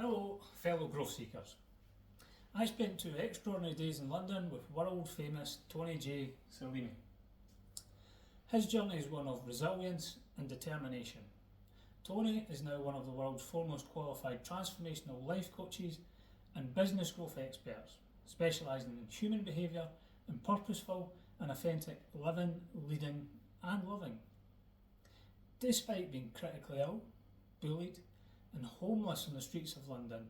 Hello, fellow growth seekers. I spent 2 extraordinary days in London with world famous Tony J. Selimi. His journey is one of resilience and determination. Tony is now one of the world's foremost qualified transformational life coaches and business growth experts, specialising in human behaviour and purposeful and authentic living, leading and loving. Despite being critically ill, bullied and homeless on the streets of London,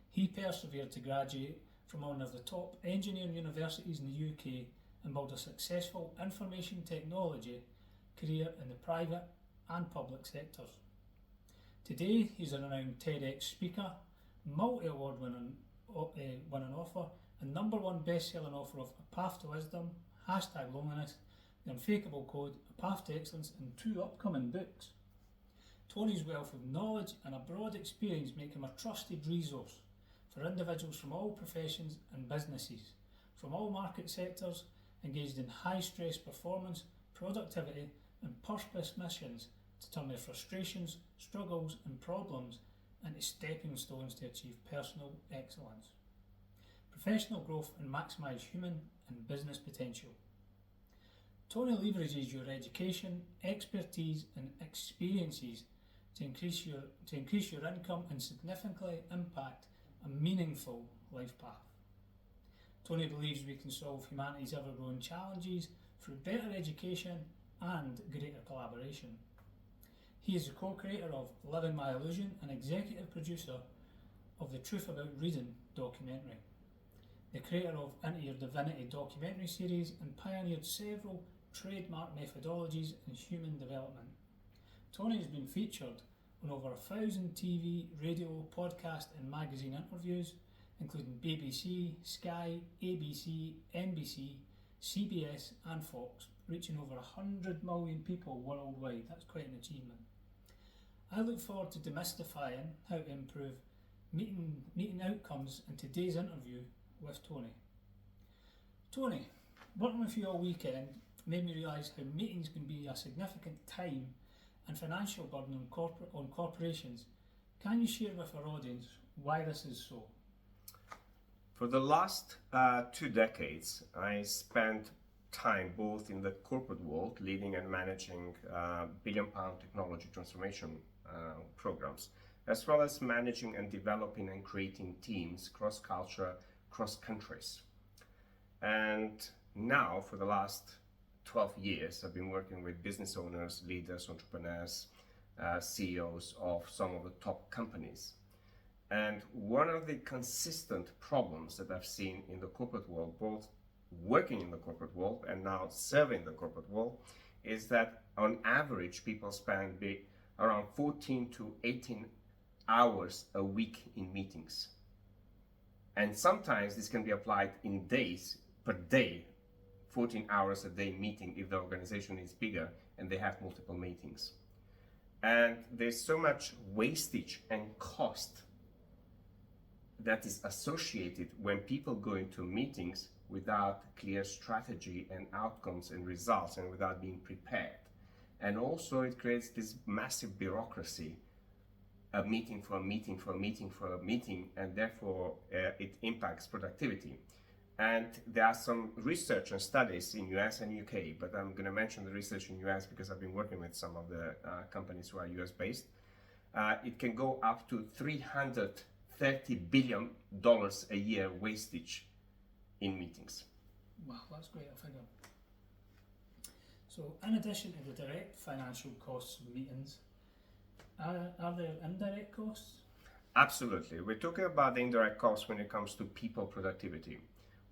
he persevered to graduate from one of the top engineering universities in the UK and build a successful information technology career in the private and public sectors. Today he's a renowned TEDx speaker, multi-award winning author and #1 best-selling author of A Path to Wisdom, #Loneliness, The Unfakeable Code, A Path to Excellence and 2 upcoming books. Tony's wealth of knowledge and a broad experience make him a trusted resource for individuals from all professions and businesses, from all market sectors, engaged in high-stress performance, productivity and purpose missions to turn their frustrations, struggles and problems into stepping stones to achieve personal excellence, professional growth and maximise human and business potential. Tony leverages your education, expertise and experiences to increase your income and significantly impact a meaningful life path. Tony believes we can solve humanity's ever-growing challenges through better education and greater collaboration. He is the co-creator of Living My Illusion and executive producer of the Truth About Reading documentary, the creator of Into Your Divinity documentary series and pioneered several trademark methodologies in human development. Tony has been featured on over 1,000 TV, radio, podcast and magazine interviews, including BBC, Sky, ABC, NBC, CBS and Fox, reaching over 100 million people worldwide. That's quite an achievement. I look forward to demystifying how to improve meeting outcomes in today's interview with Tony. Tony, working with you all weekend made me realise how meetings can be a significant time and financial burden on corporations. Can you share with our audience why this is so? For the last 2 decades, I spent time both in the corporate world, leading and managing billion-pound technology transformation programs, as well as managing and developing and creating teams cross-culture, cross-countries. And now, for the last 12 years, I've been working with business owners, leaders, entrepreneurs, CEOs of some of the top companies. And one of the consistent problems that I've seen in the corporate world, both working in the corporate world and now serving the corporate world, is that on average people spend around 14 to 18 hours a week in meetings. And sometimes this can be applied in days per day, 14 hours a day meeting if the organization is bigger and they have multiple meetings. And there's so much wastage and cost that is associated when people go into meetings without clear strategy and outcomes and results and without being prepared. And also it creates this massive bureaucracy, a meeting for a meeting for a meeting for a meeting, and therefore it impacts productivity. And there are some research and studies in US and UK, but I'm going to mention the research in US because I've been working with some of the companies who are US based. It can go up to $330 billion a year wastage in meetings. Wow, that's quite a figure. So in addition to the direct financial costs of meetings, are there indirect costs? Absolutely. We're talking about the indirect costs when it comes to people productivity,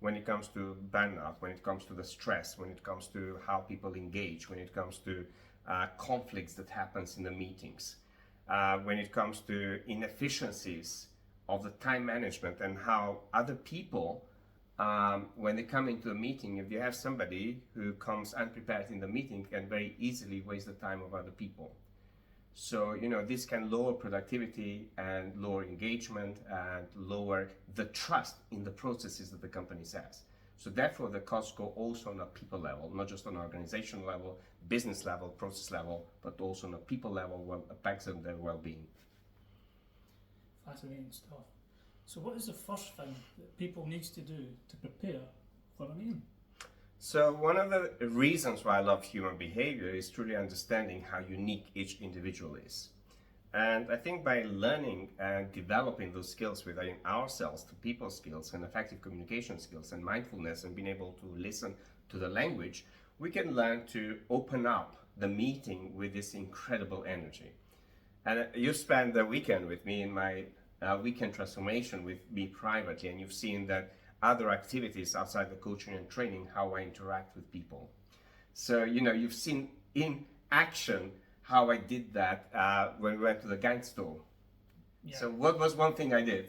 when it comes to burnout, when it comes to the stress, when it comes to how people engage, when it comes to conflicts that happens in the meetings, when it comes to inefficiencies of the time management and how other people, when they come into a meeting, if you have somebody who comes unprepared in the meeting, can very easily waste the time of other people. So, this can lower productivity and lower engagement and lower the trust in the processes that the company has. So therefore, the costs go also on a people level, not just on organizational level, business level, process level, but also on a people level, what affects them their well-being. fascinating stuff. So what is the first thing that people needs to do to prepare for an aim? So one of the reasons why I love human behavior is truly understanding how unique each individual is. And I think by learning and developing those skills within ourselves, the people skills and effective communication skills and mindfulness and being able to listen to the language, we can learn to open up the meeting with this incredible energy. And you spent the weekend with me in my weekend transformation with me privately, and you've seen that other activities outside the coaching and training, how I interact with people. So, you've seen in action how I did that when we went to the Gantt store. Yeah. So what was one thing I did?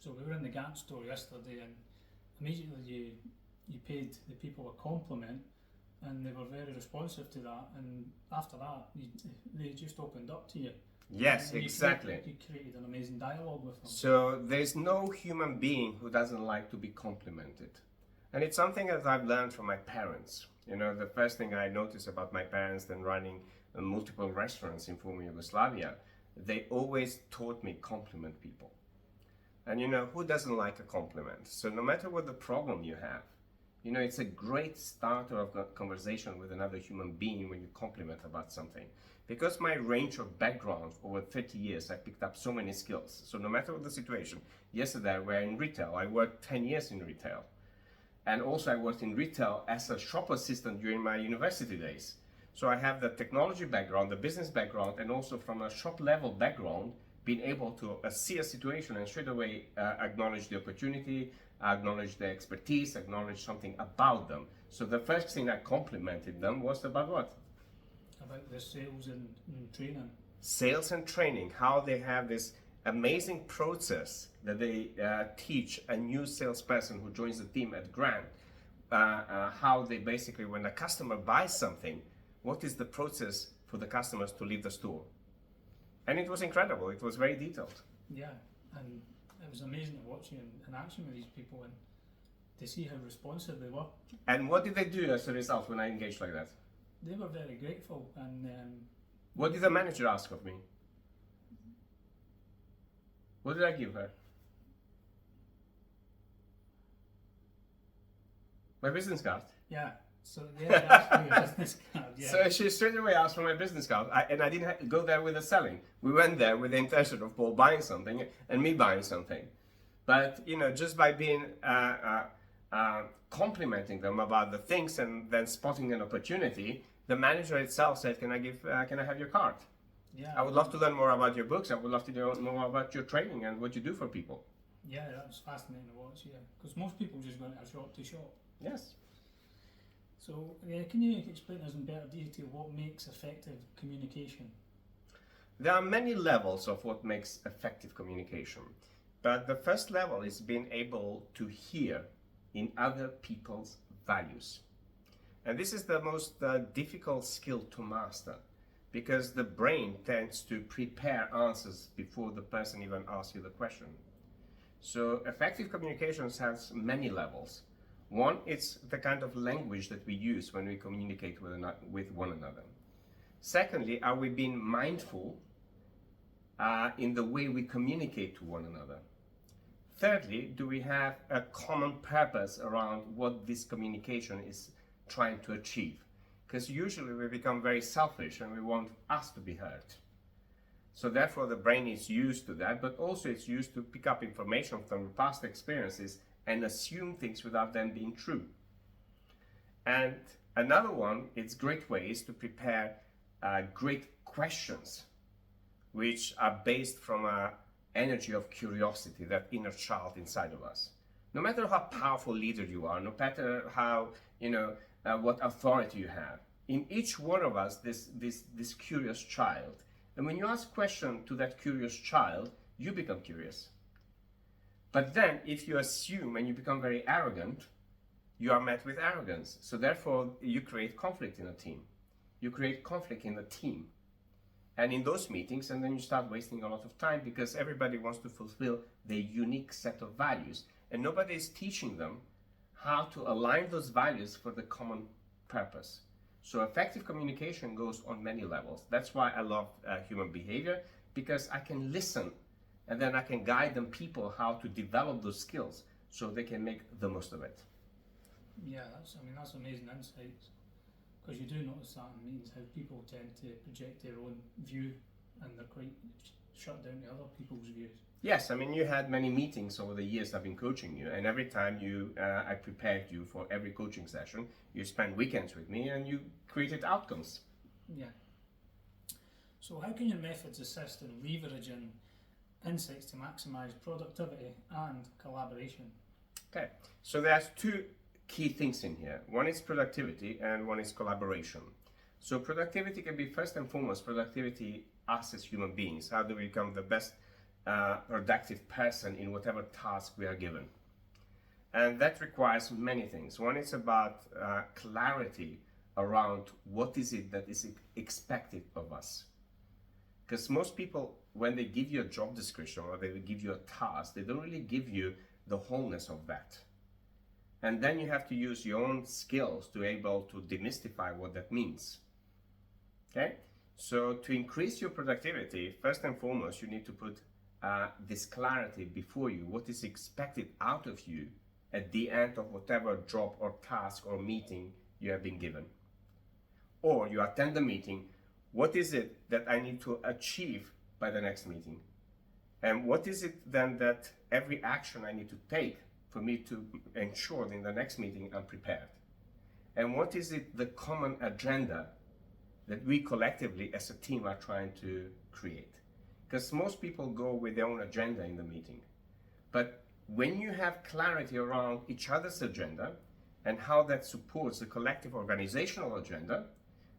So we were in the Gantt store yesterday, and immediately you paid the people a compliment, and they were very responsive to that, and after that they just opened up to you. Yes, and exactly. You created an amazing dialogue with them. So there's no human being who doesn't like to be complimented. And it's something that I've learned from my parents. The first thing I noticed about my parents then running multiple restaurants in former Yugoslavia, they always taught me compliment people. And who doesn't like a compliment? So no matter what the problem you have, it's a great starter of a conversation with another human being when you compliment about something. Because my range of background over 30 years, I picked up so many skills. So no matter what the situation, yesterday we're in retail. I worked 10 years in retail. And also I worked in retail as a shop assistant during my university days. So I have the technology background, the business background, and also from a shop level background, being able to see a situation and straight away acknowledge the opportunity, acknowledge the expertise, acknowledge something about them. So the first thing I complimented them was about what? About the sales and training. Sales and training, how they have this amazing process that they teach a new salesperson who joins the team at Grant, how they basically, when a customer buys something, what is the process for the customers to leave the store? And it was incredible. It was very detailed. Yeah, and it was amazing to watch you in action with these people and to see how responsive they were. And what did they do as a result when I engaged like that? They were very grateful. And what did the manager ask of me? What did I give her? My business card. Yeah. So they asked for your business card. Yeah. So she straight away asked for my business card, and I didn't go there with the selling. We went there with the intention of Paul buying something and me buying something. But just by being complimenting them about the things and then spotting an opportunity, the manager itself said, "Can I have your card? Yeah. I would love to learn more about your books. I would love to know more about your training and what you do for people." Yeah, that was fascinating to watch. Yeah, because most people just go into shop to shop. Yes. So, can you explain us in better detail what makes effective communication? There are many levels of what makes effective communication, but the first level is being able to hear in other people's values. And this is the most difficult skill to master, because the brain tends to prepare answers before the person even asks you the question. So effective communications has many levels. One, it's the kind of language that we use when we communicate with one another. Secondly, are we being mindful in the way we communicate to one another? Thirdly, do we have a common purpose around what this communication is trying to achieve? Because usually we become very selfish and we want us to be heard. So therefore the brain is used to that, but also it's used to pick up information from past experiences and assume things without them being true. And another one, it's great ways to prepare great questions, which are based from an energy of curiosity, that inner child inside of us. No matter how powerful leader you are, no matter how, what authority you have, in each one of us, this curious child. And when you ask question to that curious child, you become curious. But then, if you assume and you become very arrogant, you are met with arrogance. So therefore, you create conflict in a team. You create conflict in the team. And in those meetings, and then you start wasting a lot of time because everybody wants to fulfill their unique set of values. And nobody is teaching them how to align those values for the common purpose. So effective communication goes on many levels. That's why I love human behavior, because I can listen and then I can guide them people how to develop those skills so they can make the most of it. Yeah, that's amazing insights, because you do notice that in meetings how people tend to project their own view and they're quite shut down to other people's views. Yes, I mean, you had many meetings over the years I've been coaching you, and every time I prepared you for every coaching session, you spent weekends with me and you created outcomes. Yeah. So how can your methods assist in leveraging insights to maximise productivity and collaboration? Okay, so there's two key things in here. One is productivity and one is collaboration. So productivity can be first and foremost productivity us as human beings. How do we become the best productive person in whatever task we are given? And that requires many things. One is about clarity around what is it that is expected of us. Because most people, when they give you a job description or they give you a task, they don't really give you the wholeness of that. And then you have to use your own skills to be able to demystify what that means. Okay? So to increase your productivity, first and foremost, you need to put this clarity before you, what is expected out of you at the end of whatever job or task or meeting you have been given. Or you attend the meeting, what is it that I need to achieve by the next meeting? And what is it then that every action I need to take for me to ensure that in the next meeting I'm prepared? And what is it the common agenda that we collectively as a team are trying to create? Because most people go with their own agenda in the meeting. But when you have clarity around each other's agenda and how that supports the collective organizational agenda,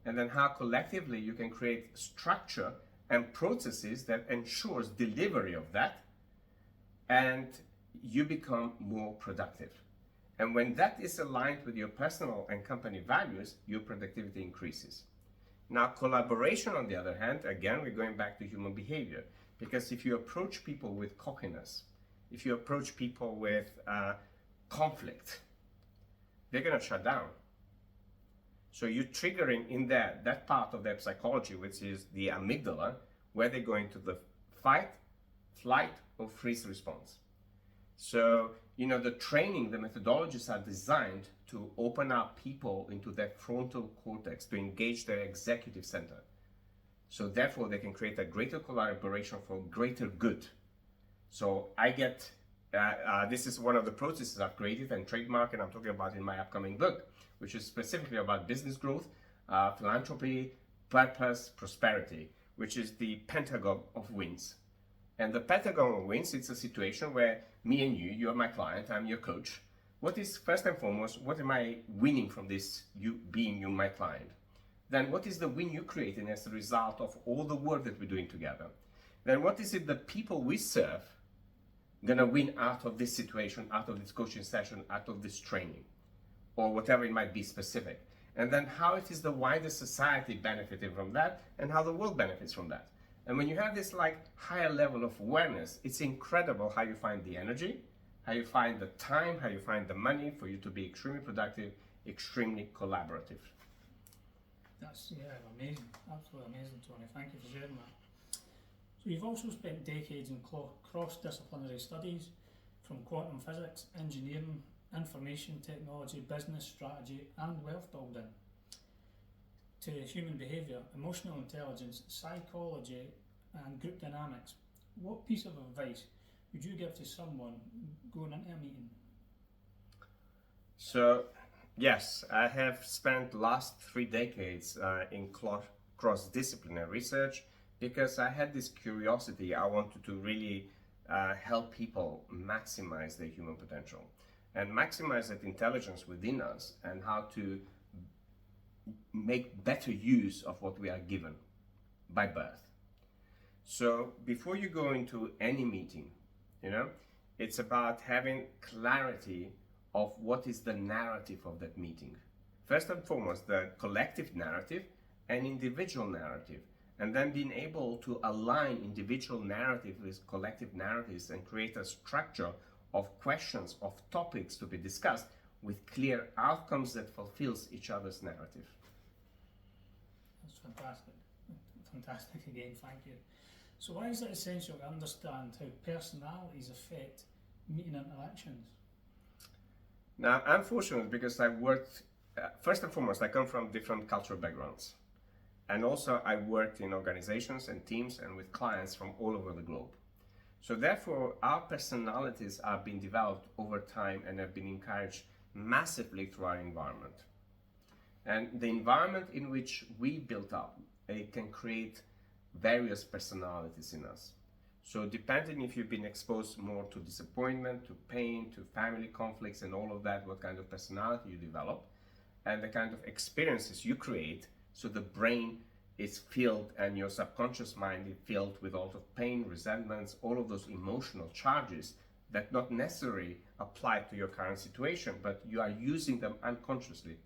and then how collectively you can create structure and processes that ensures delivery of that, and you become more productive. And when that is aligned with your personal and company values, your productivity increases. Now, collaboration, on the other hand, again, we're going back to human behavior, because if you approach people with cockiness, if you approach people with conflict, they're going to shut down. So you're triggering in that part of their psychology, which is the amygdala, where they go into the fight, flight, or freeze response. So, the training, the methodologies are designed to open up people into their frontal cortex, to engage their executive center. So therefore, they can create a greater collaboration for greater good. So I get, this is one of the processes I've created and trademarked, and I'm talking about in my upcoming book, which is specifically about business growth, philanthropy, purpose, prosperity, which is the pentagon of wins. And the pentagon of wins, it's a situation where me and you are my client, I'm your coach. What is, first and foremost, what am I winning from this, you being my client? Then what is the win you're creating as a result of all the work that we're doing together? Then what is it the people we serve gonna win out of this situation, out of this coaching session, out of this training, or whatever it might be specific? And then how it is the wider society benefiting from that, and how the world benefits from that. And when you have this higher level of awareness, it's incredible how you find the energy, how you find the time, how you find the money for you to be extremely productive, extremely collaborative. That's amazing, absolutely amazing, Tony. Thank you for sharing that. So you've also spent decades in cross-disciplinary studies, from quantum physics, engineering, information technology, business strategy, and wealth building, to human behaviour, emotional intelligence, psychology, and group dynamics. What piece of advice would you give to someone going into a meeting? So, yes, I have spent the last 3 decades in cross-disciplinary research, because I had this curiosity. I wanted to really help people maximize their human potential and maximize that intelligence within us, and how to make better use of what we are given by birth. So before you go into any meeting, it's about having clarity of what is the narrative of that meeting. First and foremost, the collective narrative and individual narrative, and then being able to align individual narrative with collective narratives and create a structure of questions, of topics to be discussed with clear outcomes that fulfills each other's narrative. That's fantastic. Fantastic again, thank you. So why is it essential to understand how personalities affect meeting interactions? Now, I'm fortunate because I've worked, first and foremost, I come from different cultural backgrounds. And also I worked in organizations and teams and with clients from all over the globe. So therefore, our personalities are being developed over time and have been encouraged massively through our environment. And the environment in which we built up, it can create various personalities in us. So depending if you've been exposed more to disappointment, to pain, to family conflicts and all of that, what kind of personality you develop, and the kind of experiences you create, so the brain is filled and your subconscious mind is filled with all of pain, resentments, all of those emotional charges that not necessarily apply to your current situation, but you are using them unconsciously.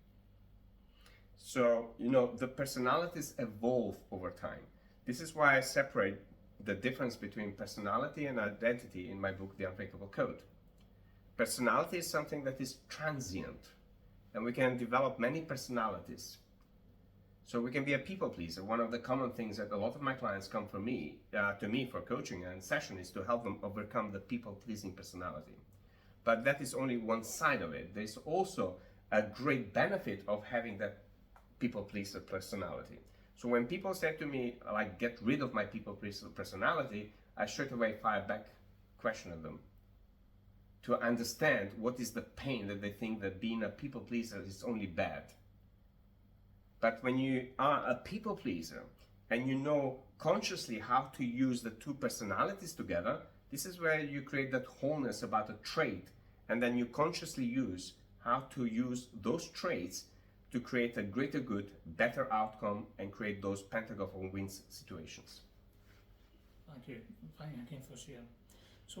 So, the personalities evolve over time. This is why I separate the difference between personality and identity in my book, The Unfakeable Code. Personality is something that is transient, and we can develop many personalities. So we can be a people pleaser. One of the common things that a lot of my clients come to me for coaching and session is to help them overcome the people pleasing personality. But that is only one side of it. There's also a great benefit of having that people pleaser personality. So when people say to me, like, get rid of my people pleaser personality, I straight away fire back question at them to understand what is the pain that they think that being a people pleaser is only bad. But when you are a people pleaser and you know consciously how to use the two personalities together, this is where you create that wholeness about a trait, and then you consciously use how to use those traits to create a greater good, better outcome, and create those pentagon wins situations. Thank you. Thank you again for sharing. So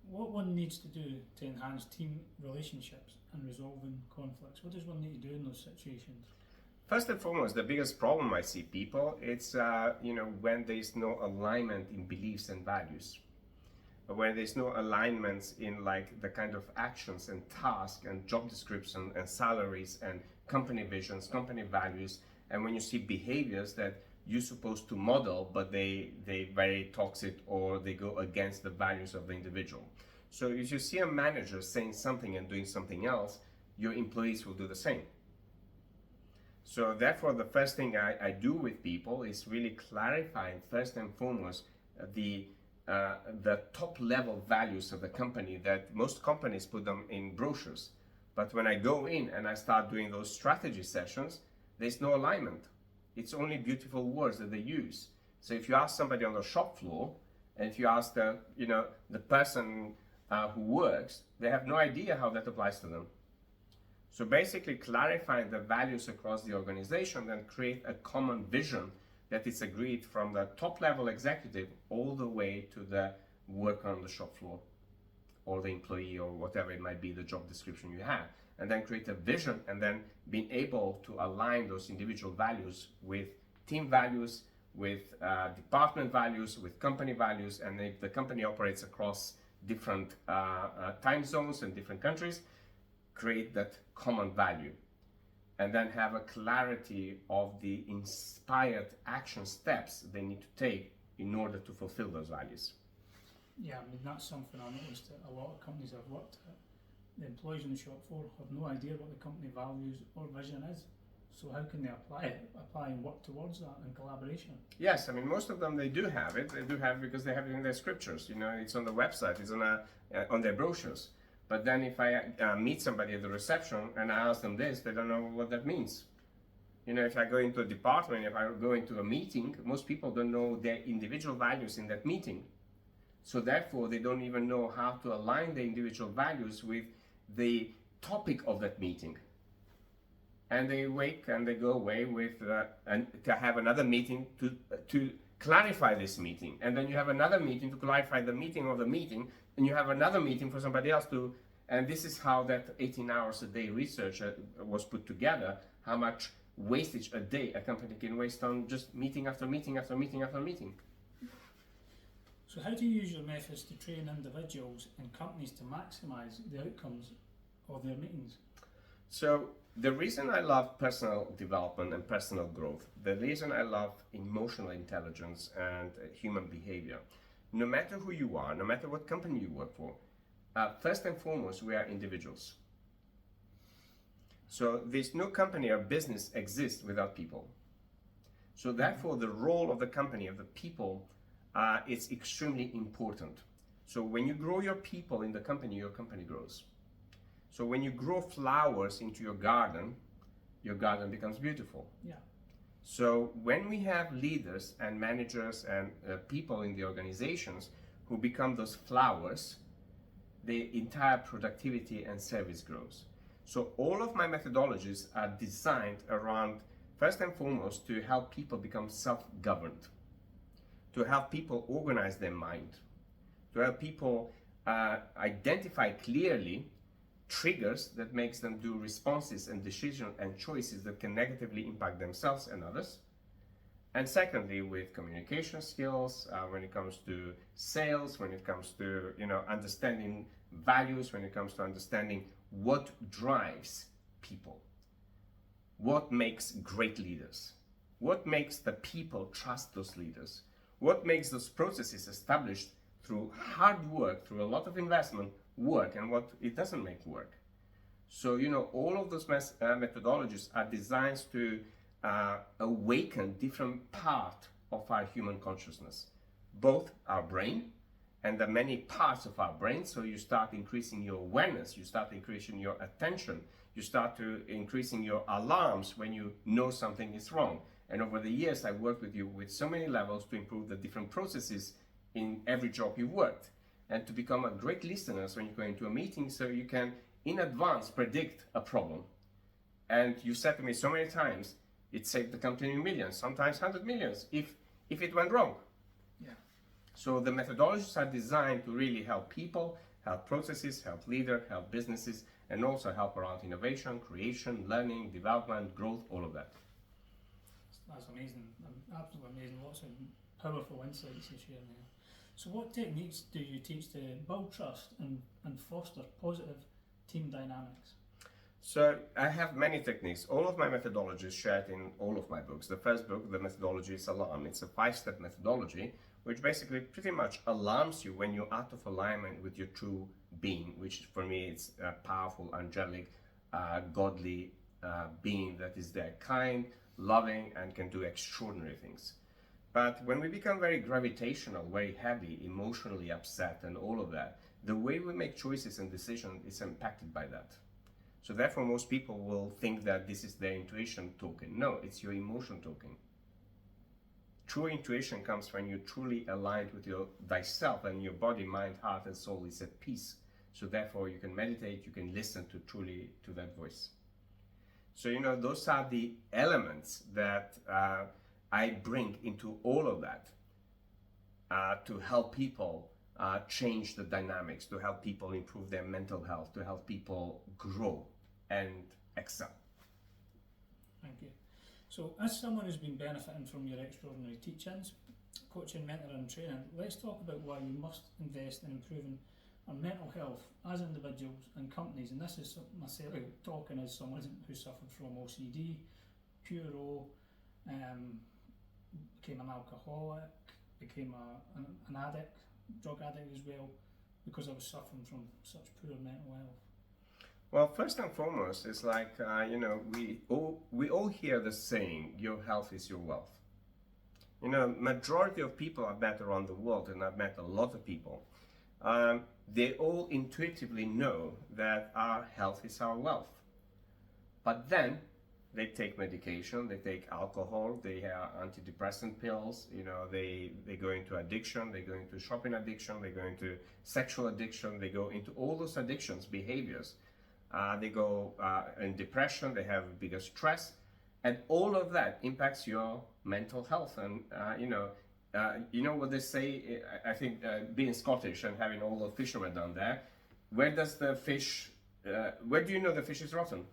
what one needs to do to enhance team relationships and resolving conflicts? What does one need to do in those situations? First and foremost, the biggest problem I see people, it's when there is no alignment in beliefs and values, when there's no alignments in like the kind of actions and tasks and job description and salaries and company visions, company values, and when you see behaviors that you're supposed to model, but they very toxic or they go against the values of the individual. So if you see a manager saying something and doing something else, your employees will do the same. So therefore, the first thing I do with people is really clarifying first and foremost the top level values of the company, that most companies put them in brochures. But when I go in and I start doing those strategy sessions, there's no alignment. It's only beautiful words that they use. So if you ask somebody on the shop floor, and if you ask the person who works, they have no idea how that applies to them. So basically clarifying the values across the organization, then create a common vision that is agreed from the top level executive all the way to the worker on the shop floor or the employee or whatever it might be, the job description you have. And then create a vision, and then being able to align those individual values with team values, with department values, with company values. And if the company operates across different time zones and different countries, create that common value, and then have a clarity of the inspired action steps they need to take in order to fulfill those values. Yeah, I mean, that's something I noticed that a lot of companies I've worked at, the employees on the shop floor have no idea what the company values or vision is. So how can they apply and work towards that in collaboration? Yes, I mean, most of them, they do have it. They do have it because they have it in their scriptures. It's on the website, it's on their brochures. But then if I meet somebody at the reception and I ask them this, they don't know what that means. If I go into a department, if I go into a meeting, most people don't know their individual values in that meeting. So therefore, they don't even know how to align the individual values with the topic of that meeting. And they wake and they go away with and to have another meeting to clarify this meeting. And then you have another meeting to clarify the meeting of the meeting, and you have another meeting for somebody else to, and this is how that 18 hours a day research was put together, how much wastage a day a company can waste on just meeting after meeting after meeting after meeting. So how do you use your methods to train individuals and companies to maximise the outcomes of their meetings? So the reason I love personal development and personal growth, the reason I love emotional intelligence and human behavior, no matter who you are, no matter what company you work for, first and foremost, we are individuals. So there's no company or business exists without people. So therefore, the role of the company, of the people, is extremely important. So when you grow your people in the company, your company grows. So when you grow flowers into your garden becomes beautiful. Yeah. So when we have leaders and managers and people in the organizations who become those flowers, the entire productivity and service grows. So all of my methodologies are designed around, first and foremost, to help people become self-governed, to help people organize their mind, to help people identify clearly triggers that makes them do responses and decisions and choices that can negatively impact themselves and others. And secondly, with communication skills, when it comes to sales, when it comes to understanding values, when it comes to understanding what drives people, what makes great leaders, what makes the people trust those leaders, what makes those processes established through hard work, through a lot of investment, work, and what it doesn't make work. So all of those methodologies are designed to awaken different part of our human consciousness, both our brain and the many parts of our brain. So you start increasing your awareness, you start increasing your attention, you start to increasing your alarms when you know something is wrong. And over the years, I worked with you with so many levels to improve the different processes in every job you've worked, and to become a great listener when you go into a meeting, so you can in advance predict a problem. And you said to me so many times, it saved the company millions, sometimes 100 millions, if it went wrong. Yeah. So the methodologies are designed to really help people, help processes, help leaders, help businesses, and also help around innovation, creation, learning, development, growth, all of that. That's amazing, absolutely amazing. Lots of powerful insights you share there. So what techniques do you teach to build trust and foster positive team dynamics? So I have many techniques. All of my methodologies shared in all of my books. The first book, the methodology is Alarm. It's a 5-step methodology, which basically pretty much alarms you when you're out of alignment with your true being, which for me it's a powerful, angelic, godly being that is there, kind, loving, and can do extraordinary things. But when we become very gravitational, very heavy, emotionally upset and all of that, the way we make choices and decisions is impacted by that. So therefore, most people will think that this is their intuition talking. No, it's your emotion talking. True intuition comes when you're truly aligned with your thyself, and your body, mind, heart, and soul is at peace. So therefore, you can meditate, you can listen to that voice. So those are the elements that I bring into all of that to help people change the dynamics, to help people improve their mental health, to help people grow and excel. Thank you. So as someone who's been benefiting from your extraordinary teachings, coaching, mentoring and training, let's talk about why we must invest in improving our mental health as individuals and companies. And this is myself talking as someone who suffered from OCD, pure O, became an alcoholic, became an addict, drug addict as well, because I was suffering from such poor mental health. Well, first and foremost, it's like, we all hear the saying, your health is your wealth. Majority of people I've met around the world, and I've met a lot of people, they all intuitively know that our health is our wealth. But then they take medication, they take alcohol, they have antidepressant pills, they go into addiction, they go into shopping addiction, they go into sexual addiction, they go into all those addictions, behaviors. They go in depression, they have bigger stress, and all of that impacts your mental health. And what they say, I think being Scottish and having all the fishermen down there, where do you know the fish is rotten?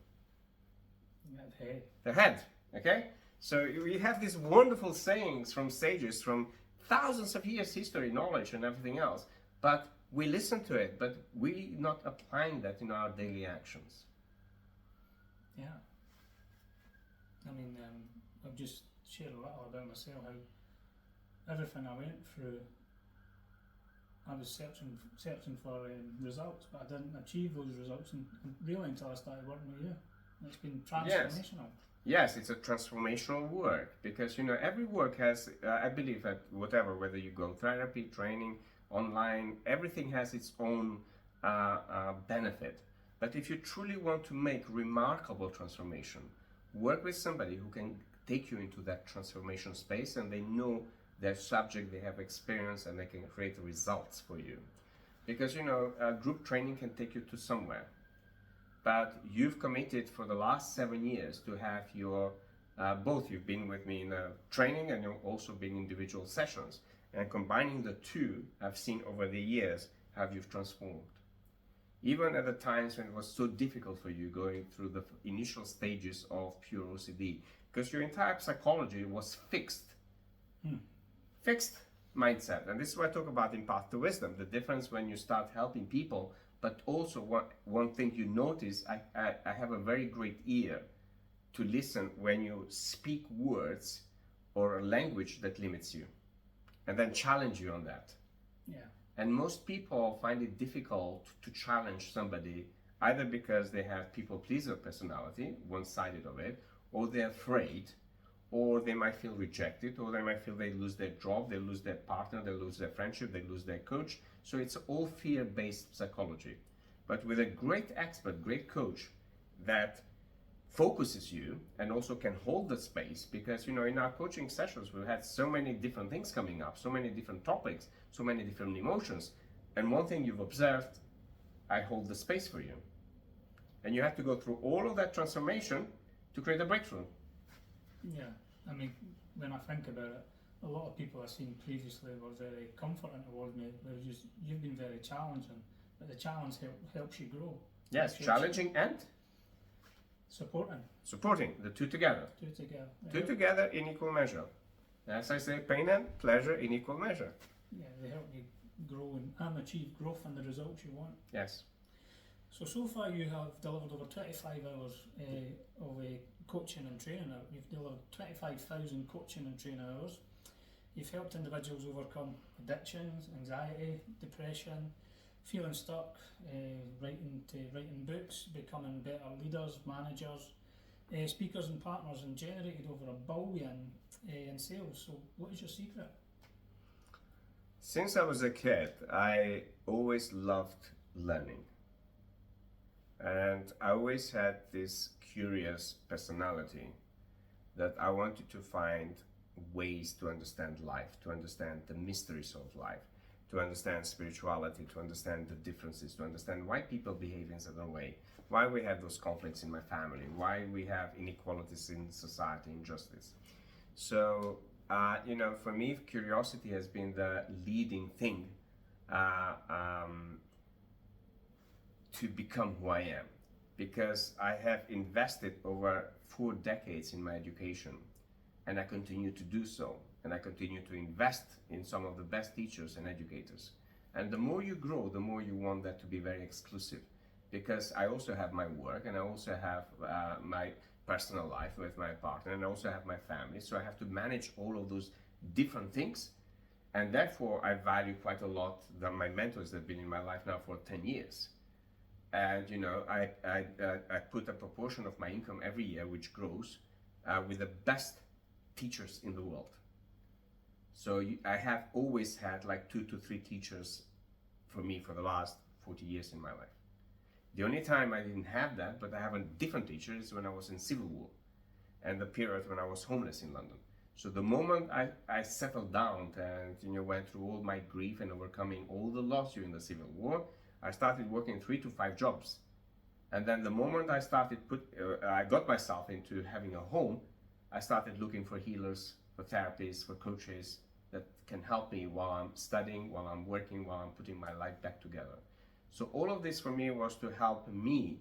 The head. The head, okay? So we have these wonderful sayings from sages from thousands of years history, knowledge and everything else, but we listen to it, but we're not applying that in our daily actions. Yeah. I mean, I'll just share a little about myself, how everything I went through, I was searching for results, but I didn't achieve those results really until I started working with you. It's been transformational. Yes, it's a transformational work, because every work has, I believe that whether you go therapy, training, online, everything has its own benefit. But if you truly want to make remarkable transformation, work with somebody who can take you into that transformation space, and they know their subject, they have experience, and they can create results for you. Because group training can take you to somewhere, but you've committed for the last 7 years to have your both. You've been with me in training, and you've also been in individual sessions, and combining the two, I've seen over the years how you've transformed. Even at the times when it was so difficult for you, going through the initial stages of pure OCD, because your entire psychology was fixed mindset. And this is what I talk about in Path to Wisdom, the difference when you start helping people. But also one thing you notice, I have a very great ear to listen when you speak words or a language that limits you, and then challenge you on that. Yeah. And most people find it difficult to challenge somebody, either because they have people pleaser personality, one sided of it, or they're afraid, or they might feel rejected, or they might feel they lose their job, they lose their partner, they lose their friendship, they lose their coach. So it's all fear-based psychology. But with a great expert, great coach that focuses you and also can hold the space, because in our coaching sessions we've had so many different things coming up, so many different topics, so many different emotions. And one thing you've observed, I hold the space for you. And you have to go through all of that transformation to create a breakthrough. Yeah, I mean, when I think about it, a lot of people I've seen previously were very comforting towards me, whereas you've been very challenging, but the challenge helps you grow. Yes, challenging and supporting, the two together. Two together in equal measure. As I say, pain and pleasure in equal measure. Yeah, they help you grow and achieve growth and the results you want. Yes. So far you have delivered over 25 hours of coaching and training. You've delivered 25,000 coaching and training hours. You've helped individuals overcome addictions, anxiety, depression, feeling stuck, writing books, becoming better leaders, managers, speakers and partners, and generated over $1 billion in sales. So what is your secret? Since I was a kid, I always loved learning. And I always had this curious personality that I wanted to find ways to understand life, to understand the mysteries of life, to understand spirituality, to understand the differences, to understand why people behave in a certain way, why we have those conflicts in my family, why we have inequalities in society, injustice. So, for me, curiosity has been the leading thing to become who I am, because I have invested over 4 decades in my education, and I continue to do so, and I continue to invest in some of the best teachers and educators. And the more you grow, the more you want that to be very exclusive, because I also have my work, and I also have my personal life with my partner, and I also have my family, so I have to manage all of those different things. And therefore I value quite a lot my mentors that have been in my life now for 10 years. And I put a proportion of my income every year, which grows, with the best teachers in the world. So I have always had like 2 to 3 teachers for me for the last 40 years in my life. The only time I didn't have that, but I have a different teacher, is when I was in civil war, and the period when I was homeless in London. So the moment I settled down and went through all my grief and overcoming all the loss during the civil war, I started working 3 to 5 jobs. And then the moment I got myself into having a home, I started looking for healers, for therapists, for coaches that can help me while I'm studying, while I'm working, while I'm putting my life back together. So all of this for me was to help me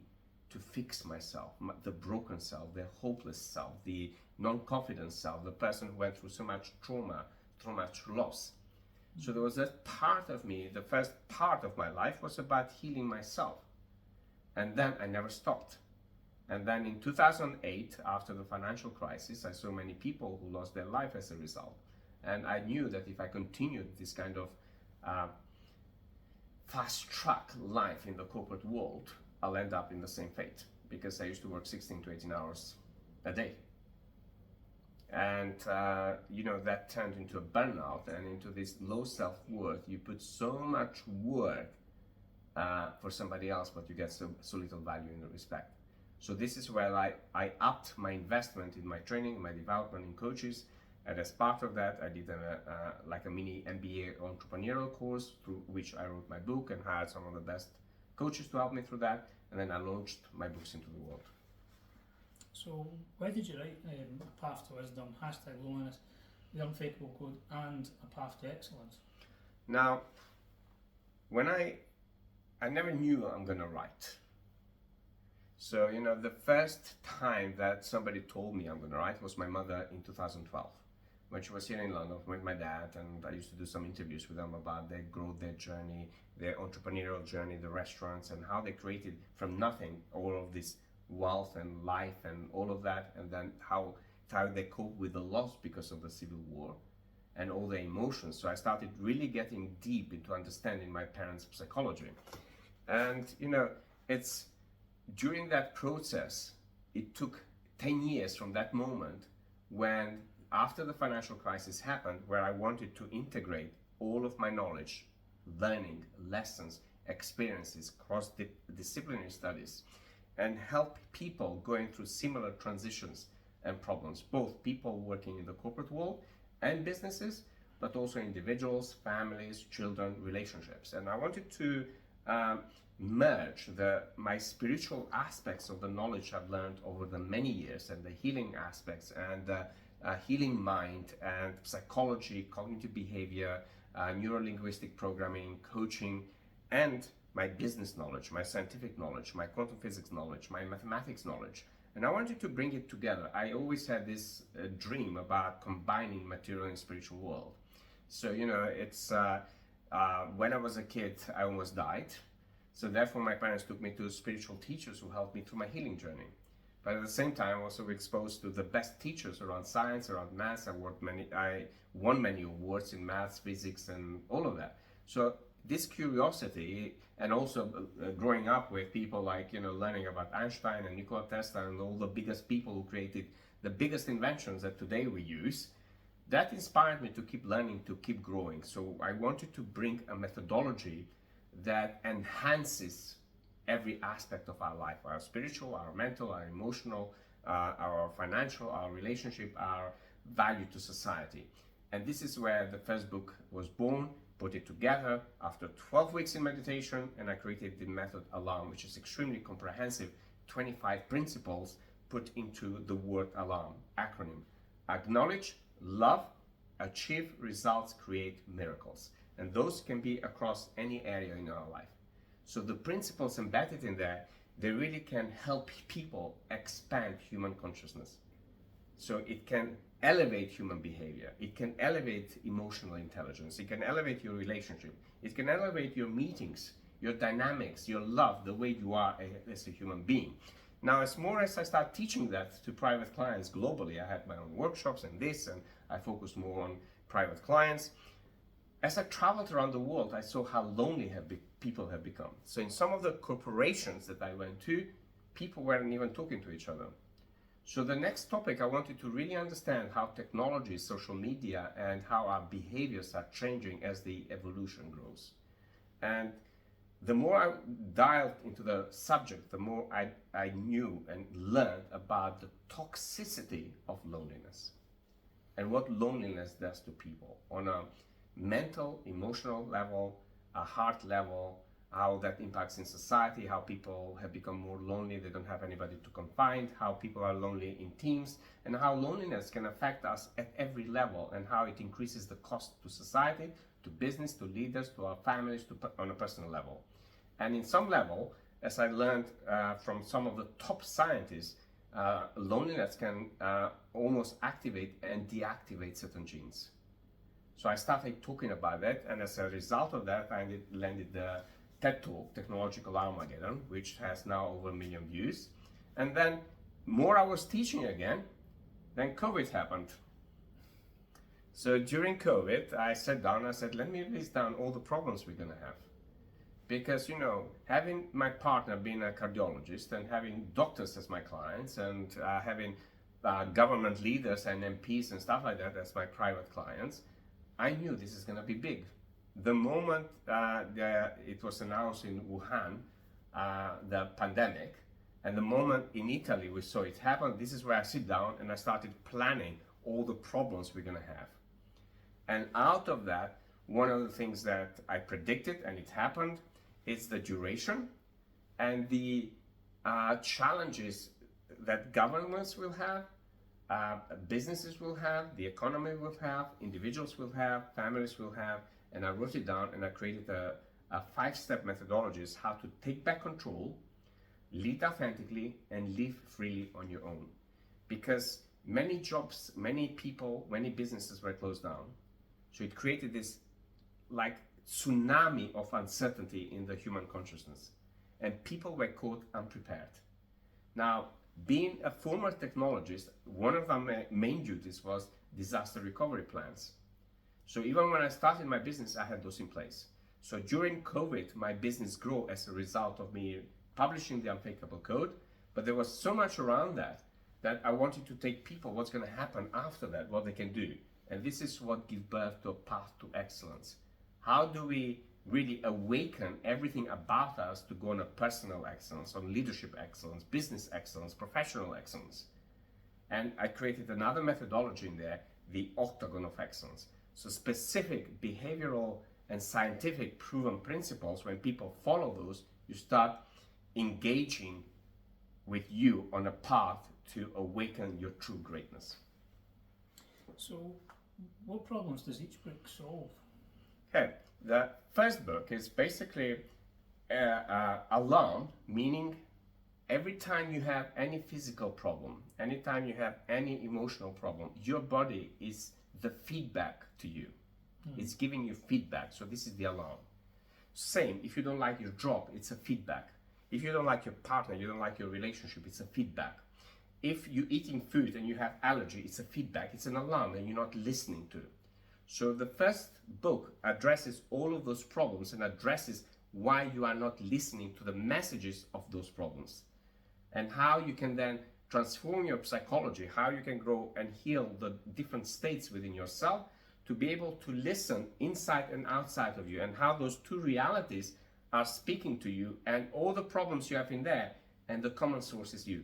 to fix myself, the broken self, the hopeless self, the non-confident self, the person who went through so much trauma, so much loss. So there was that part of me, the first part of my life was about healing myself. And then I never stopped. And then in 2008, after the financial crisis, I saw many people who lost their life as a result. And I knew that if I continued this kind of fast track life in the corporate world, I'll end up in the same fate, because I used to work 16 to 18 hours a day. And that turned into a burnout and into this low self-worth. You put so much work for somebody else, but you get so little value in the respect. So this is where I upped my investment in my training, my development in coaches. And as part of that, I did a mini MBA entrepreneurial course, through which I wrote my book and hired some of the best coaches to help me through that. And then I launched my books into the world. So why did you write A Path to Wisdom, #Loneliness, The Unfakeable Code, and A Path to Excellence? Now, when I never knew I'm going to write. So, the first time that somebody told me I'm going to write was my mother in 2012. When she was here in London with my dad, and I used to do some interviews with them about their growth, their journey, their entrepreneurial journey, the restaurants, and how they created from nothing all of this wealth and life and all of that, and then how they cope with the loss because of the civil war and all the emotions. So I started really getting deep into understanding my parents' psychology. And it's during that process, it took 10 years from that moment when, after the financial crisis happened, where I wanted to integrate all of my knowledge, learning, lessons, experiences, cross-disciplinary studies, and help people going through similar transitions and problems, both people working in the corporate world and businesses, but also individuals, families, children, relationships. And I wanted to merge my spiritual aspects of the knowledge I've learned over the many years, and the healing aspects, and healing mind, and psychology, cognitive behavior, neuro-linguistic programming, coaching, and my business knowledge, my scientific knowledge, my quantum physics knowledge, my mathematics knowledge. And I wanted to bring it together. I always had this dream about combining material and spiritual world. So, it's when I was a kid, I almost died. So therefore, my parents took me to spiritual teachers who helped me through my healing journey. But at the same time, I was also exposed to the best teachers around science, around maths. I won many awards in maths, physics, and all of that. So this curiosity, and also growing up with people like, learning about Einstein and Nikola Tesla and all the biggest people who created the biggest inventions that today we use, that inspired me to keep learning, to keep growing. So I wanted to bring a methodology that enhances every aspect of our life, our spiritual, our mental, our emotional, our financial, our relationship, our value to society. And this is where the first book was born, put it together after 12 weeks in meditation, and I created the method ALARM, which is extremely comprehensive, 25 principles put into the word ALARM acronym. Acknowledge, love, achieve results, create miracles. And those can be across any area in our life. So the principles embedded in there, they really can help people expand human consciousness. So it can elevate human behavior. It can elevate emotional intelligence. It can elevate your relationship. It can elevate your meetings, your dynamics, your love, the way you are as a human being. Now, as I start teaching that to private clients globally, I had my own workshops and I focused more on private clients. As I traveled around the world, I saw how lonely people have become. So in some of the corporations that I went to, people weren't even talking to each other. So the next topic, I wanted to really understand how technology, social media, and how our behaviors are changing as the evolution grows. And the more I dialed into the subject, the more I knew and learned about the toxicity of loneliness and what loneliness does to people on a mental, emotional level, a heart level, how that impacts in society, how people have become more lonely, they don't have anybody to confide, how people are lonely in teams, and how loneliness can affect us at every level, and how it increases the cost to society, to business, to leaders, to our families, on a personal level. And in some level, as I learned from some of the top scientists, loneliness can almost activate and deactivate certain genes. So I started talking about that, and as a result of that, I landed the TED Talk, Technological Armageddon, which has now over 1 million views. And then more I was teaching again, then COVID happened. So during COVID, I sat down, I said, let me list down all the problems we're gonna have. Because, having my partner being a cardiologist and having doctors as my clients and having government leaders and MPs and stuff like that as my private clients, I knew this is gonna be big. The moment it was announced in Wuhan, the pandemic, and the moment in Italy we saw it happen, this is where I sit down and I started planning all the problems we're gonna have. And out of that, one of the things that I predicted, and it happened, is the duration and the challenges that governments will have, businesses will have, the economy will have, individuals will have, families will have. And I wrote it down and I created a 5-step methodologies how to take back control, lead authentically, and live freely on your own. Because many jobs, many people, many businesses were closed down. So it created this like tsunami of uncertainty in the human consciousness. And people were caught unprepared. Now, being a former technologist, one of my main duties was disaster recovery plans. So even when I started my business, I had those in place. So during COVID, my business grew as a result of me publishing the Unfakeable code, but there was so much around that I wanted to take people what's going to happen after that, what they can do. And this is what gives birth to a path to excellence. How do we really awaken everything about us to go on a personal excellence, on leadership excellence, business excellence, professional excellence? And I created another methodology in there, the octagon of excellence. So specific behavioral and scientific proven principles, when people follow those, you start engaging with you on a path to awaken your true greatness. So, what problems does each book solve? Okay, the first book is basically alarm, meaning every time you have any physical problem, anytime you have any emotional problem, your body is the feedback to you. It's giving you feedback. So this is the alarm. Same, if you don't like your job, it's a feedback. If you don't like your partner, you don't like your relationship, it's a feedback. If you're eating food and you have allergy, it's a feedback. It's an alarm that you're not listening to. So the first book addresses all of those problems and addresses why you are not listening to the messages of those problems, and how you can then transform your psychology, how you can grow and heal the different states within yourself to be able to listen inside and outside of you, and how those two realities are speaking to you and all the problems you have in there, and the common source is you.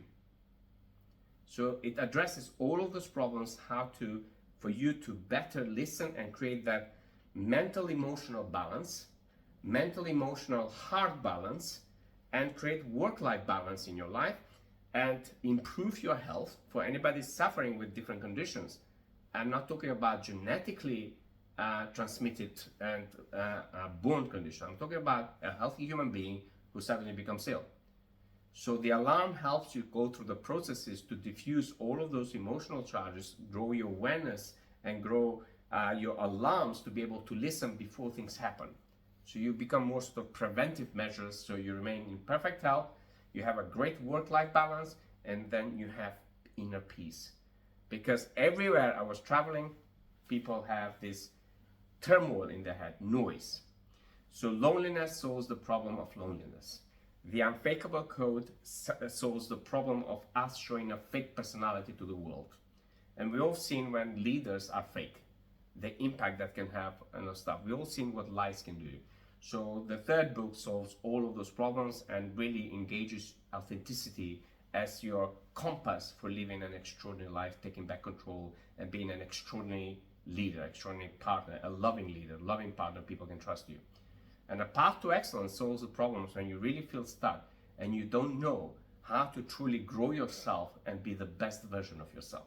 So it addresses all of those problems, how to, for you to better listen and create that mental emotional balance, mental emotional heart balance, and create work-life balance in your life, and improve your health. For anybody suffering with different conditions, I'm not talking about genetically transmitted and born condition. I'm talking about a healthy human being who suddenly becomes ill. So the alarm helps you go through the processes to diffuse all of those emotional charges, grow your awareness, and grow your alarms to be able to listen before things happen. So you become more sort of preventive measures, so you remain in perfect health, you have a great work-life balance, and then you have inner peace. Because everywhere I was traveling, people have this turmoil in their head, noise. So loneliness solves the problem of loneliness. The Unfakeable code solves the problem of us showing a fake personality to the world. And we've all seen when leaders are fake, the impact that can have and stuff. We've all seen what lies can do. So the third book solves all of those problems and really engages authenticity as your compass for living an extraordinary life, taking back control, and being an extraordinary leader, extraordinary partner, a loving leader, loving partner, people can trust you. And a path to excellence solves the problems when you really feel stuck and you don't know how to truly grow yourself and be the best version of yourself.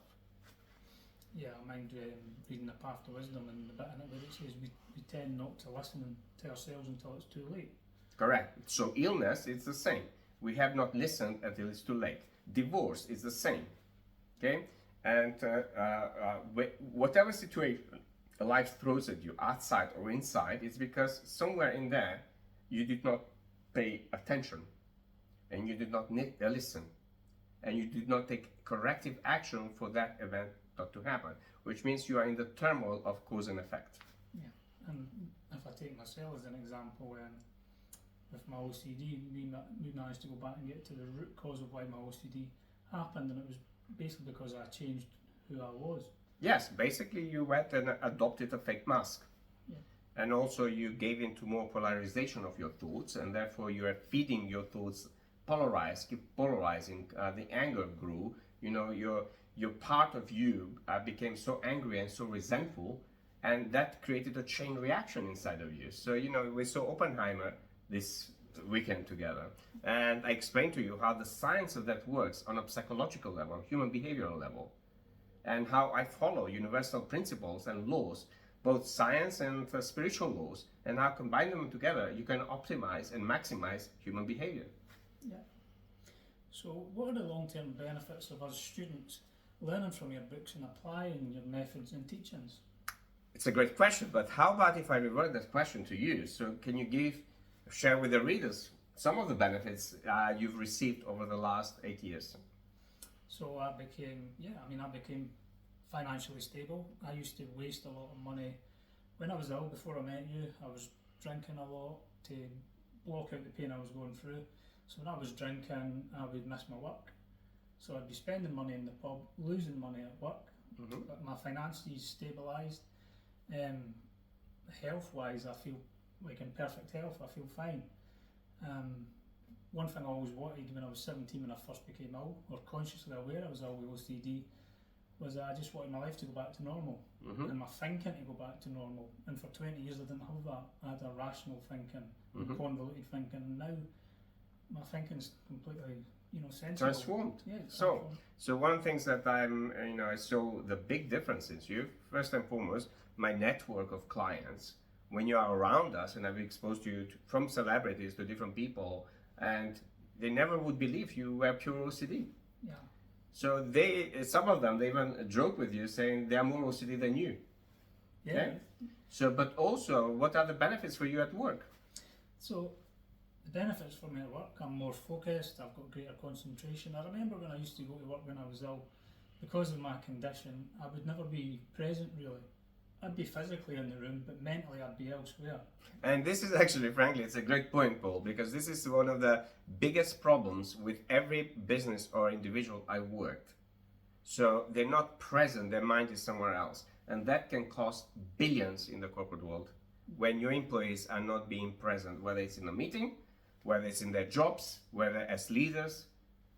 Yeah, I mind reading The Path to Wisdom, and the bit in it where it says we tend not to listen to ourselves until it's too late. Correct. So illness, it's the same. We have not listened until it's too late. Divorce is the same. Okay? And whatever situation life throws at you, outside or inside, it's because somewhere in there you did not pay attention and you did not listen. and you did not take corrective action for that event not to happen, which means you are in the turmoil of cause and effect. Yeah, and if I take myself as an example, with my OCD, we managed to go back and get to the root cause of why my OCD happened, and it was basically because I changed who I was. Yes, basically you went and adopted a fake mask. Yeah. And also you gave into more polarization of your thoughts, and therefore you are feeding your thoughts keep polarizing. The anger grew. You know, your part of you became so angry and so resentful, and that created a chain reaction inside of you. So, you know, we saw Oppenheimer this weekend together, and I explained to you how the science of that works on a psychological level, human behavioral level, and how I follow universal principles and laws, both science and spiritual laws, and how combine them together you can optimize and maximize human behavior. Yeah. So what are the long-term benefits of us students learning from your books and applying your methods and teachings? It's a great question, but how about if I revert that question to you? So can you share with the readers some of the benefits you've received over the last 8 years? So I became financially stable. I used to waste a lot of money. When I was ill, before I met you, I was drinking a lot to block out the pain I was going through. So when I was drinking, I would miss my work. So I'd be spending money in the pub, losing money at work. Mm-hmm. But my finances stabilised. Health-wise, I feel like in perfect health. I feel fine. One thing I always wanted when I was 17, when I first became ill, or consciously aware I was ill with OCD, was I just wanted my life to go back to normal, Mm-hmm. and my thinking to go back to normal. And for 20 years I didn't have that. I had a rational thinking, Mm-hmm. convoluted thinking, and now my thinking's completely, sensible. Transformed. Yeah, it's So transformed. So one of the things that I saw the big difference in you, first and foremost, my network of clients. When you are around us, and I've exposed you from celebrities to different people, and they never would believe you were pure OCD. Yeah. So some of them, they even joke with you saying they are more OCD than you. Yeah. Okay? So, but also, what are the benefits for you at work? So the benefits for me at work, I'm more focused, I've got greater concentration. I remember when I used to go to work when I was ill, because of my condition, I would never be present really. I'd be physically in the room, but mentally I'd be elsewhere. And this is actually, frankly, it's a great point, Paul, because this is one of the biggest problems with every business or individual I worked. So they're not present, their mind is somewhere else. And that can cost billions in the corporate world when your employees are not being present, whether it's in a meeting, whether it's in their jobs, whether as leaders.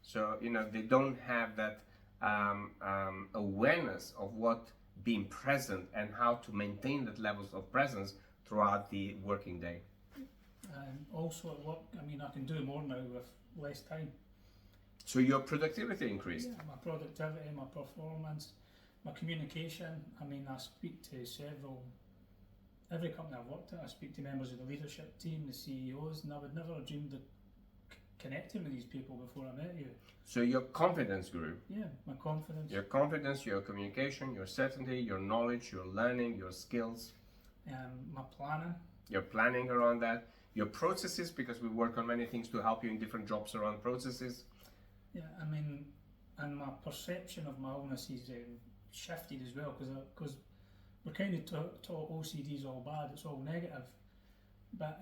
So, they don't have that awareness of what being present and how to maintain that levels of presence throughout the working day. Also at work, I can do more now with less time. So your productivity increased. Yeah, my productivity, my performance, my communication. I speak to every company I've worked at, I speak to members of the leadership team, the CEOs, and I would never have dreamed of connecting with these people before I met you. So your confidence grew. Yeah, my confidence. Your confidence, your communication, your certainty, your knowledge, your learning, your skills. My planning. Your planning around that. Your processes, because we work on many things to help you in different jobs around processes. Yeah, and my perception of my illness is shifted as well, because we're kind of taught OCD is all bad, it's all negative. But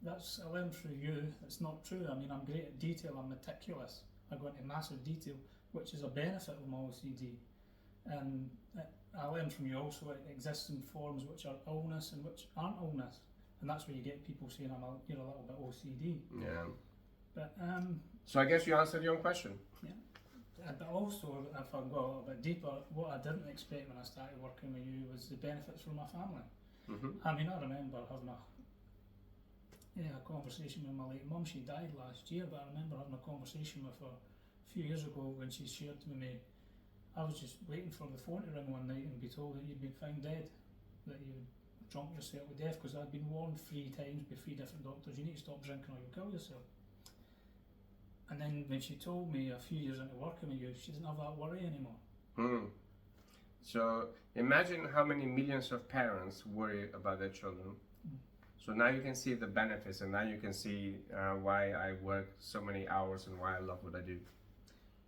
I learned through you, it's not true. I'm great at detail, I'm meticulous. I go into massive detail, which is a benefit of my OCD. And I learned from you also it exists in forms which are illness and which aren't illness. And that's where you get people saying you're a little bit OCD. Yeah. But so I guess you answered your own question. Yeah. But also, if I go a little bit deeper, what I didn't expect when I started working with you was the benefits for my family. Mm-hmm. I remember having a conversation with my late mum. She died last year, but I remember having a conversation with her a few years ago when she shared with me. I was just waiting for the phone to ring one night and be told that you'd been found dead, that you drunk yourself to death, because I'd been warned 3 times by 3 different doctors, you need to stop drinking or you'll kill yourself. And then when she told me a few years into working with you, she didn't have that worry anymore. So imagine how many millions of parents worry about their children. So now you can see the benefits, and now you can see why I work so many hours and why I love what I do.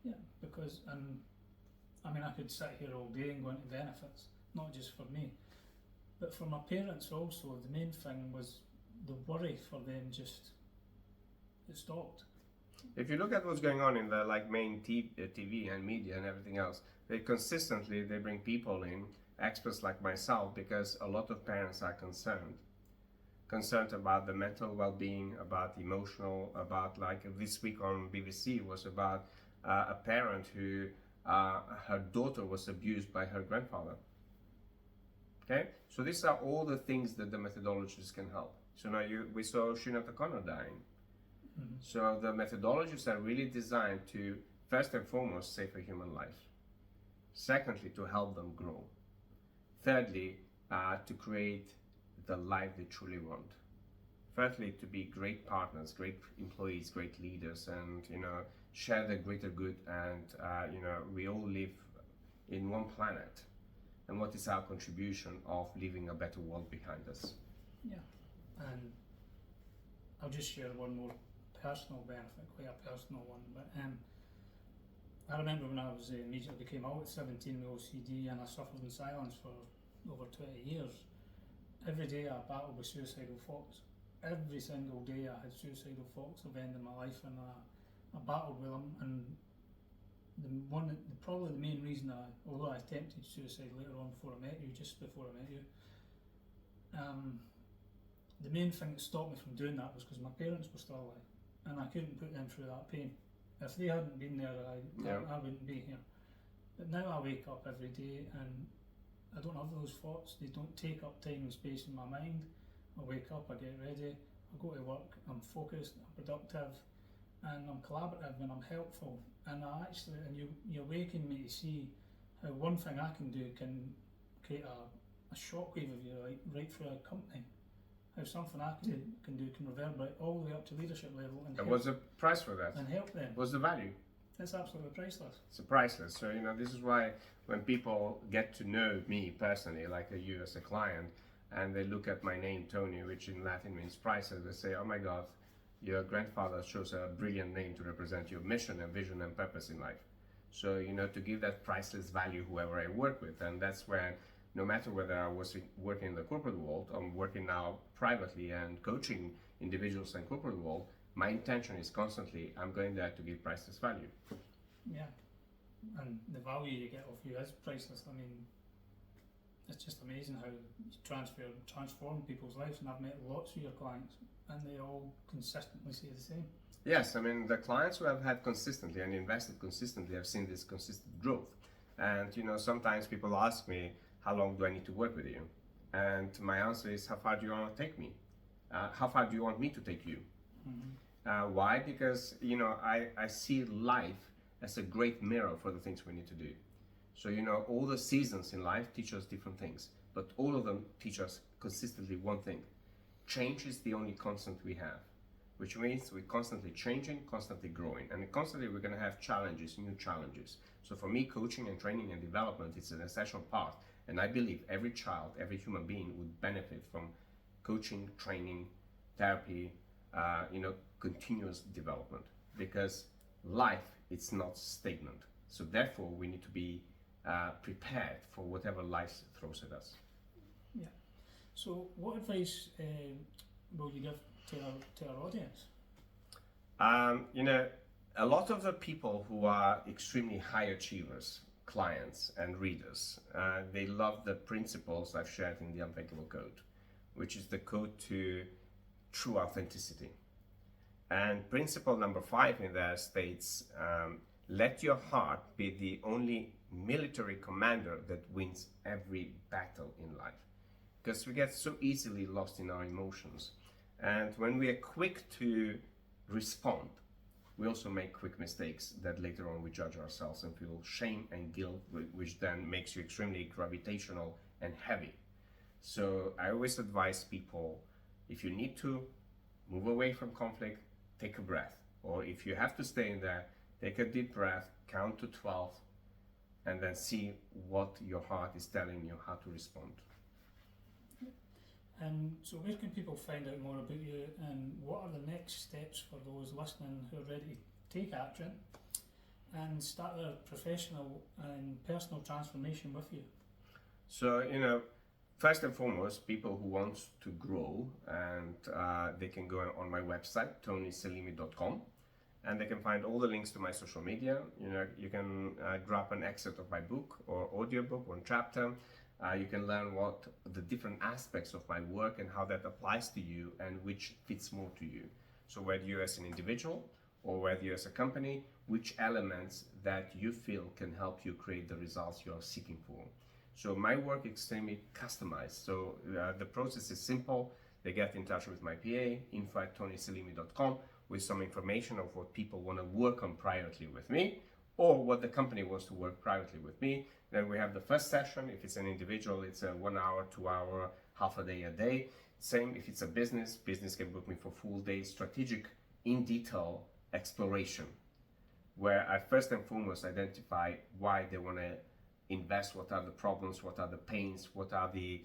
Yeah, because, I mean, I could sit here all day and go into benefits, not just for me, but for my parents also. The main thing was the worry for them just, it stopped. If you look at what's going on in the main TV and media and everything else, they bring people in, experts like myself, because a lot of parents are concerned about the mental well-being, about emotional, about this week on BBC was about a parent who her daughter was abused by her grandfather. Okay, so these are all the things that the methodologies can help. So now we saw Sinead O'Connor dying. Mm-hmm. So the methodologies are really designed to, first and foremost, save a human life. Secondly, to help them grow. Thirdly, to create the life they truly want. Thirdly, to be great partners, great employees, great leaders, and share the greater good. And we all live in one planet. And what is our contribution of leaving a better world behind us? Yeah, and I'll just share one more personal benefit, quite a personal one. But I remember when I was immediately became out at 17 with OCD, and I suffered in silence for over 20 years. Every day I battled with suicidal thoughts. Every single day I had suicidal thoughts of ending my life, and I battled with them. And probably the main reason although I attempted suicide later on before I met you, just before I met you, the main thing that stopped me from doing that was because my parents were still alive, and I couldn't put them through that pain. If they hadn't been there, I wouldn't be here. But now I wake up every day and I don't have those thoughts. They don't take up time and space in my mind. I wake up, I get ready, I go to work, I'm focused, I'm productive, and I'm collaborative, and I'm helpful. And you awaken me to see how one thing I can do can create a shockwave of you right through a company. How something I can do can reverberate all the way up to leadership level and what's the price for that? And help them. What's the value? It's absolutely priceless. It's priceless. So this is why when people get to know me personally, like you as a client, and they look at my name Tony, which in Latin means priceless, they say, "Oh my God, your grandfather chose a brilliant name to represent your mission and vision and purpose in life." So to give that priceless value whoever I work with, and that's when, no matter whether I was working in the corporate world, I'm working now privately and coaching individuals in corporate world, my intention is constantly, I'm going there to give priceless value. Yeah, and the value you get off you is priceless. I mean, it's just amazing how you transform people's lives, and I've met lots of your clients, and they all consistently say the same. Yes, I mean, the clients who I've had consistently and invested consistently have seen this consistent growth. And sometimes people ask me, how long do I need to work with you? And my answer is, how far do you want to take me? How far do you want me to take you? Mm-hmm. Why? Because I see life as a great mirror for the things we need to do. So all the seasons in life teach us different things, but all of them teach us consistently one thing: change is the only constant we have, which means we're constantly changing, constantly growing, and constantly we're going to have challenges, new challenges. So for me, coaching and training and development is an essential part, and I believe every child, every human being would benefit from coaching, training, therapy, continuous development, because life, it's not stagnant. So therefore, we need to be prepared for whatever life throws at us. Yeah. So what advice will you give to our audience? A lot of the people who are extremely high achievers, clients and readers, they love the principles I've shared in the Unfakeable Code, which is the code to true authenticity. And principle number 5 in there states, let your heart be the only military commander that wins every battle in life. Because we get so easily lost in our emotions. And when we are quick to respond, we also make quick mistakes that later on we judge ourselves and feel shame and guilt, which then makes you extremely gravitational and heavy. So I always advise people, if you need to move away from conflict, take a breath. Or if you have to stay in there, take a deep breath, count to 12, and then see what your heart is telling you how to respond. And so where can people find out more about you, and what are the next steps for those listening who are ready to take action and start their professional and personal transformation with you? So, first and foremost, people who want to grow, and they can go on my website, tonyselimi.com, and they can find all the links to my social media. You can grab an excerpt of my book or audiobook, one chapter. You can learn what the different aspects of my work and how that applies to you and which fits more to you. So whether you're as an individual or whether you're as a company, which elements that you feel can help you create the results you are seeking for. So my work is extremely customized. So the process is simple. They get in touch with my PA, info@tonyselimi.com, with some information of what people want to work on privately with me, or what the company wants to work privately with me. Then we have the first session. If it's an individual, it's a 1 hour, 2 hour, half a day. Same if it's a business can book me for full day strategic, in detail exploration, where I first and foremost identify why they want to invest, what are the problems, what are the pains, what are the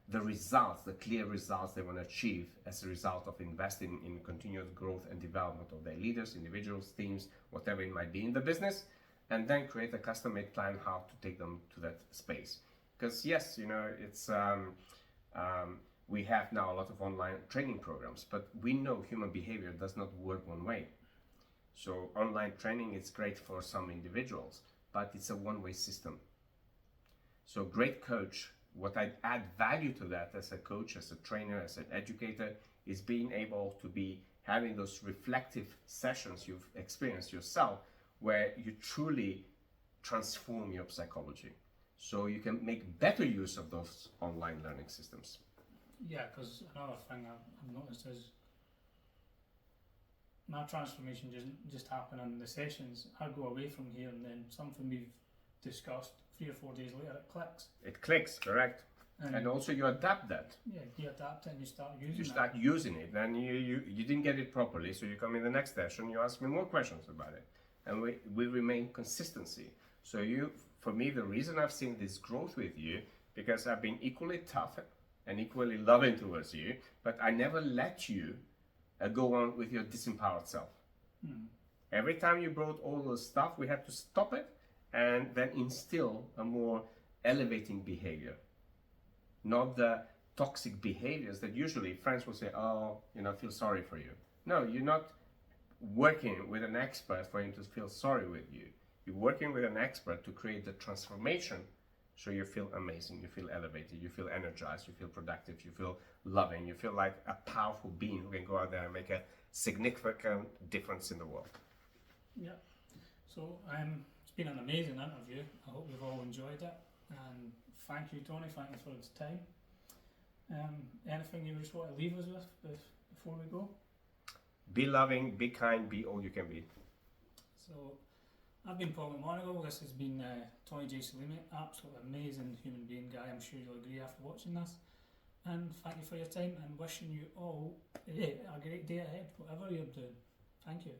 the results, the clear results they want to achieve as a result of investing in continued growth and development of their leaders, individuals, teams, whatever it might be in the business, and then create a custom-made plan how to take them to that space. Because yes, it's we have now a lot of online training programs, but we know human behavior does not work one way. So online training is great for some individuals, but it's a one-way system. So great coach, what I add value to that as a coach, as a trainer, as an educator, is being able to be having those reflective sessions you've experienced yourself, where you truly transform your psychology. So you can make better use of those online learning systems. Yeah, because another thing I've noticed is my transformation doesn't just happen in the sessions. I go away from here and then something we've discussed 3 or 4 days later, it clicks. It clicks, correct. And also you adapt that. Yeah, you adapt it and you start using it. You start using it, then you didn't get it properly, so you come in the next session, you ask me more questions about it. And we remain consistency. So for me, the reason I've seen this growth with you, because I've been equally tough and equally loving towards you, but I never let you go on with your disempowered self. Every time you brought all the stuff, we had to stop it and then instill a more elevating behavior. Not the toxic behaviors that usually friends will say, oh, I feel sorry for you. No, you're not working with an expert for him to feel sorry with you. You're working with an expert to create the transformation so you feel amazing, you feel elevated, you feel energized, you feel productive, you feel loving, you feel like a powerful being who can go out there and make a significant difference in the world. Yeah. So it's been an amazing interview. I hope you've all enjoyed it. And thank you, Tony. Thank you for his time. Anything you just want to leave us with before we go? Be loving, be kind, be all you can be. So I've been Paul McMonigal. This has been Tony J. Selimi. Absolutely amazing human being guy. I'm sure you'll agree after watching this. And thank you for your time and wishing you all a great day ahead, whatever you're doing. Thank you.